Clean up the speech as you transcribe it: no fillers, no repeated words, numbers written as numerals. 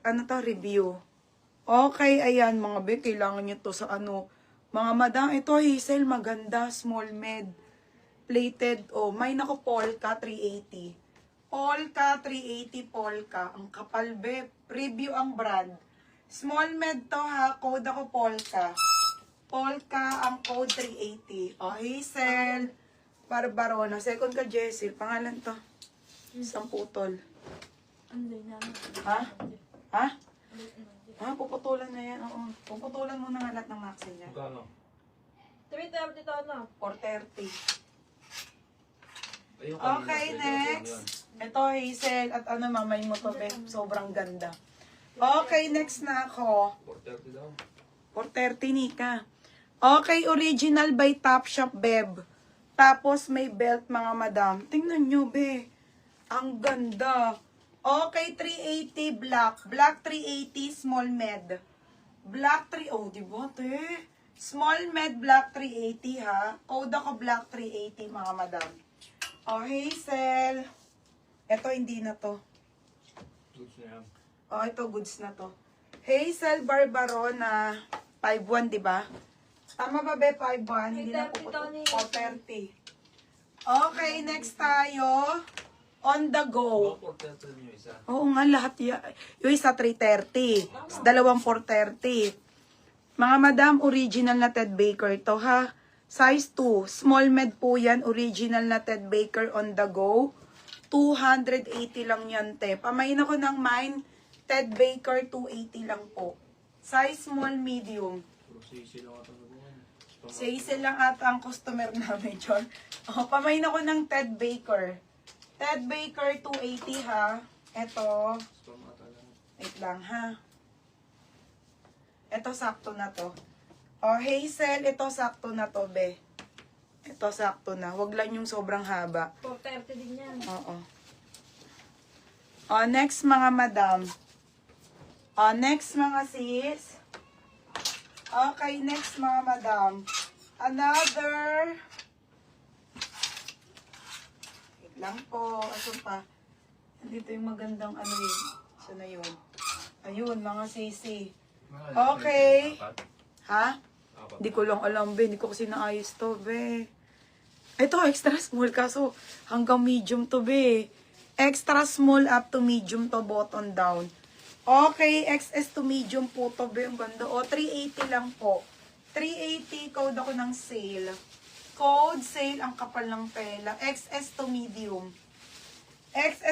ano to, review. Okay, ayan mga be, kailangan nyo to sa ano. Mga madam, ito Hazel, maganda, small med. Plated, oh, may nako Polka 380. Polka 380 Polka. Ang kapal be, review ang brand. Small med to ha, code ako Polka. Polka ang code 380. Oh, Hazel, Barbarona. Second ka Jessil, pangalan to. Isang putol. Ha? Ha? Ah, puputulan na yan. Oo. Puputulan mo na nga lahat ng maxi niya. Magkano? 330 to na. 430. Ayun, Okay, kanina, next. Ito, Hazel. At ano, mamay mo to, be. Sobrang ganda. Okay, next na ako. 430 daw. 430, Nika. Okay, original by Topshop, Beb. Tapos may belt, mga madam. Tingnan nyo, be. Ang ganda. Okay, 380 black. Black 380, small med. Black 3, oh, di ba, te? Small med, black 380, ha? Code ako black 380, mga madam. Oh, Hazel. Ito, hindi na to. Goods na yan. Oh, ito, goods na to. Hazel Barbarona. 5'1", di ba? Tama ba, be? 5'1"? Hindi na po. 430. Okay, next tayo. On the go. 430 yung isa. Oo nga, lahat yan. Yung isa 330. Dalawang 430. Mga madam, original na Ted Baker to ha. Size 2. Small med po yan. Original na Ted Baker on the go. 280 lang yan, te. Pamain ako ng mine. Ted Baker, 280 lang po. Size small, medium. Puro sisi lang ata nabuhan. Sale lang ata ang customer namin, John. Oh, pamain ako ng Ted Baker. Ted Baker, 280 ha. Ito. Spam ata lang. Wait lang ha. Ito sakto na to. Oh, Hazel, ito sakto na to, be. Ito sakto na. Huwag lang yung sobrang haba. 430 din yan. Oo. Oh, next mga madam. Oh, next mga sis. Okay, next mga madam. Another. Wait lang po. Aso pa? Dito yung magandang ano yun. Saan na yun? Ayun, mga sisi. Okay. Ha? Hindi ko lang alam, be. Hindi ko kasi naayos to, be. Ito, extra small. Kaso, hanggang medium to, be. Extra small up to medium to, button down. Okay, XS to medium po to, be. Ang ganda. O, 380 lang po. 380, code ako ng sale. Code sale, ang kapal ng pela. XS to medium. XS